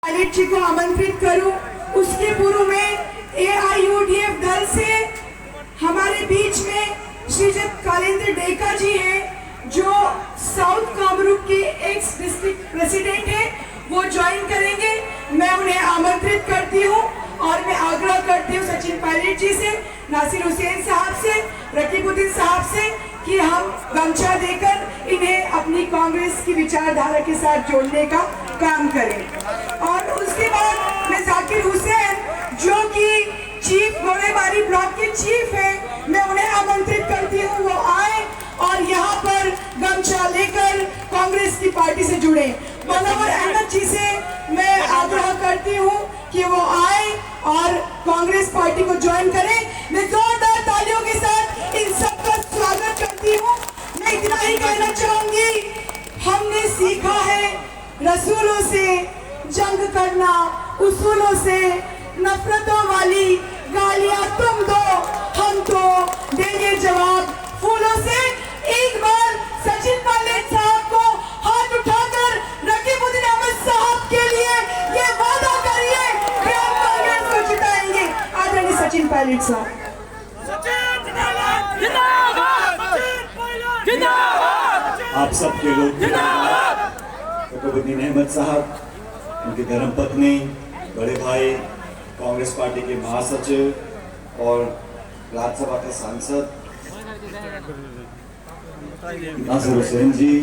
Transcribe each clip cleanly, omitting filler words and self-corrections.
Pilot जी को आमंत्रित करूं। उसके पूर्व में AIUDF दल से हमारे बीच में श्रीजुत कालेंद्र डेका जी हैं, जो साउथ कामरूप के एक्स डिस्ट्रिक्ट प्रेसिडेंट हैं, वो ज्वाइन करेंगे। मैं उन्हें आमंत्रित करती हूँ और मैं आग्रह करती हूँ सचिन पायलट जी से, नासिर हुसैन साहब से, रकीबुद्दीन साहब से कि हम गमछा देकर इन्हें अपनी कांग्रेस की विचारधारा के साथ जोड़ने का काम करें। और उसके बाद मैं जाकिर हुसैन, जो कि चीफ गोरेबारी ब्लॉक के चीफ है, मैं उन्हें आमंत्रित करती हूँ वो आए और यहाँ पर गमछा लेकर कांग्रेस की पार्टी से जुड़े। मनोहर अहमद जी से मैं आग्रह करती हूँ कि वो आए और कांग्रेस पार्टी को ज्वाइन करें। मैं जोरदार तालियों के साथ इन सबका स्वागत करती हूँ। मैं इतना ही कहना चाहूंगी, हमने सीखा है रसूलों से जंग करना, उसूलों से नफरतों वाली गालियां तुम दो, हम तो देंगे जवाब फूलों से। एक बार सचिन पायलट साहब को हाथ उठाकर रकीबुद्दीन अहमद साहब के लिए ये वादा करिए कि हम कांग्रेस को जिताएंगे। आदरणीय सचिन पायलट साहब। आप सबके लोग रकीबुद्दीन अहमद साहब, उनकी धर्मपत्नी, बड़े भाई, कांग्रेस पार्टी के महासचिव और राज्यसभा के सांसद नासिर हुसैन जी,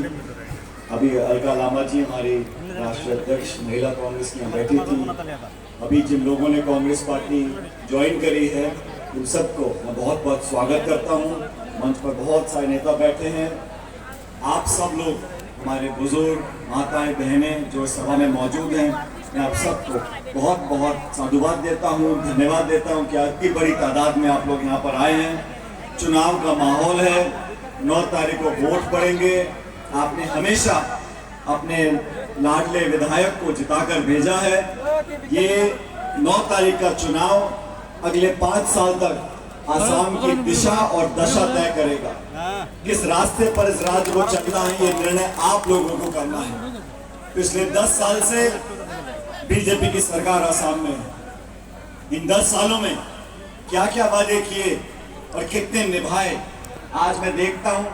अभी अलका लामा जी हमारी राष्ट्रीय अध्यक्ष महिला कांग्रेस की यहाँ बैठी थी, अभी जिन लोगों ने कांग्रेस पार्टी ज्वाइन करी है उन सबको मैं बहुत बहुत स्वागत करता हूँ। मंच पर बहुत सारे नेता बैठे हैं। आप सब लोग, हमारे बुजुर्ग, माताएं, बहनें जो सभा में मौजूद हैं, मैं आप सबको बहुत बहुत साधुवाद देता हूँ, धन्यवाद देता हूँ कि इतनी बड़ी तादाद में आप लोग यहाँ पर आए हैं। चुनाव का माहौल है, 9 तारीख को वोट पड़ेंगे। आपने हमेशा अपने लाडले विधायक को जिताकर भेजा है। ये 9 तारीख का चुनाव अगले 5 साल तक आसाम की दिशा और दशा तय करेगा। किस रास्ते पर इस राज्य को चलना है, ये निर्णय आप लोगों को करना है। पिछले 10 साल से बीजेपी की सरकार आसाम में है। इन 10 सालों में क्या क्या वादे किए और कितने निभाए, आज मैं देखता हूं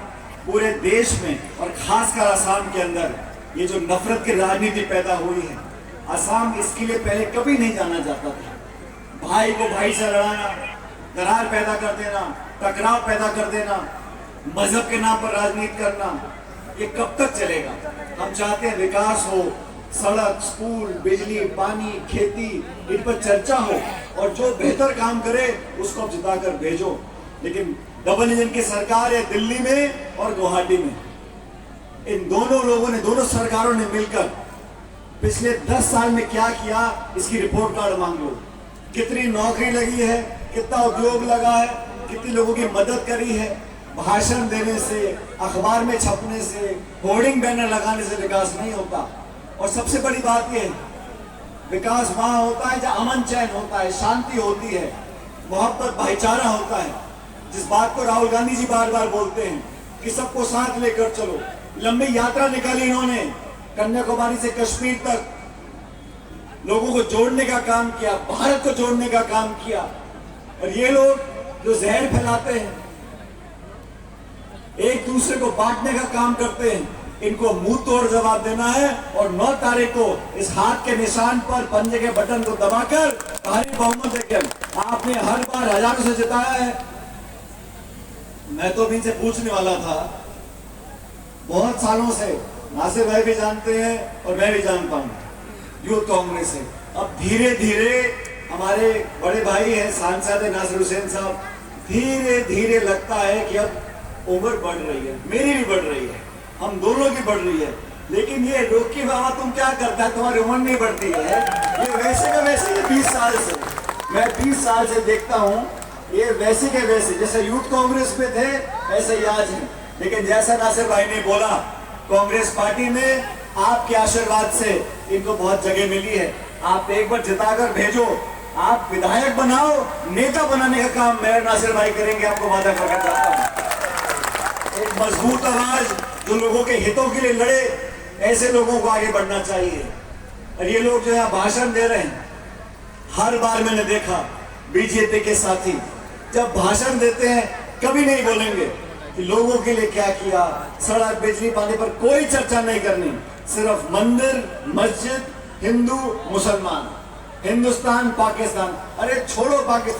पूरे देश में और खासकर आसाम के अंदर ये जो नफरत की राजनीति पैदा हुई है। आसाम इसके लिए पहले कभी नहीं जाना जाता था। भाई को भाई से लड़ाना, दरार पैदा कर देना, टकराव पैदा कर देना, मजहब के नाम पर राजनीति करना, ये कब तक चलेगा? हम चाहते हैं विकास हो, सड़क, स्कूल, बिजली, पानी, खेती, इन पर चर्चा हो और जो बेहतर काम करे उसको आप जिताकर भेजो। लेकिन डबल इंजन की सरकार है दिल्ली में और गुवाहाटी में। इन दोनों लोगों ने, दोनों सरकारों ने मिलकर पिछले 10 साल में क्या किया, इसकी रिपोर्ट कार्ड मांग लो। कितनी नौकरी लगी है, कितना उद्योग लगा है, कितनी लोगों की मदद करी है। भाषण देने से, अखबार में छपने से, होर्डिंग बैनर लगाने से विकास नहीं होता। और सबसे बड़ी बात यह, विकास वहां होता है जहां अमन चैन होता है, शांति होती है, मोहब्बत, भाईचारा होता है। जिस बात को राहुल गांधी जी बार बार बोलते हैं कि सबको साथ लेकर चलो। लंबी यात्रा निकाली इन्होंने, कन्याकुमारी से कश्मीर तक लोगों को जोड़ने का काम किया, भारत को जोड़ने का काम किया। और ये लोग जो जहर फैलाते हैं, एक दूसरे को बांटने का काम करते हैं, इनको मुंह तोड़ जवाब देना है। और 9 तारीख को इस हाथ के निशान पर पंजे के बटन को दबाकर भारी बहुमत देकर आपने हर बार हजारों से जिताया है। मैं तो इनसे पूछने वाला था, बहुत सालों से नासिर भाई भी जानते हैं और मैं भी जानता हूं, यूथ कांग्रेस है। अब धीरे धीरे हमारे बड़े भाई हैं, सांसद है नासिर हुसैन साहब, धीरे धीरे लगता है कि अब उम्र बढ़ रही है, मेरी भी बढ़ रही है, हम दोनों की बढ़ रही है। लेकिन ये रोकी बाबा तुम क्या करता है, तुम्हारी उम्र नहीं बढ़ती है। ये वैसे का वैसे 20 साल से, मैं 20 साल से देखता हूँ, ये वैसे के वैसे जैसे यूथ कांग्रेस में थे ऐसे ही आज है। लेकिन जैसा नासिर भाई ने बोला, कांग्रेस पार्टी में आपके आशीर्वाद से इनको बहुत जगह मिली है। आप एक बार जिताकर भेजो, आप विधायक बनाओ, नेता बनाने का काम मैं नासिर भाई करेंगे, आपको वादा करना चाहता हूँ। एक मजबूत आवाज जो लोगों के हितों के लिए लड़े, ऐसे लोगों को आगे बढ़ना चाहिए। और ये लोग जो है भाषण दे रहे हैं, हर बार मैंने देखा बीजेपी के साथी जब भाषण देते हैं कभी नहीं बोलेंगे कि लोगों के लिए क्या किया, सड़क बिजली पानी पर कोई चर्चा नहीं करनी, सिर्फ मंदिर मस्जिद, हिंदू मुसलमान, हिंदुस्तान पाकिस्तान। अरे छोड़ो पाकिस्तान।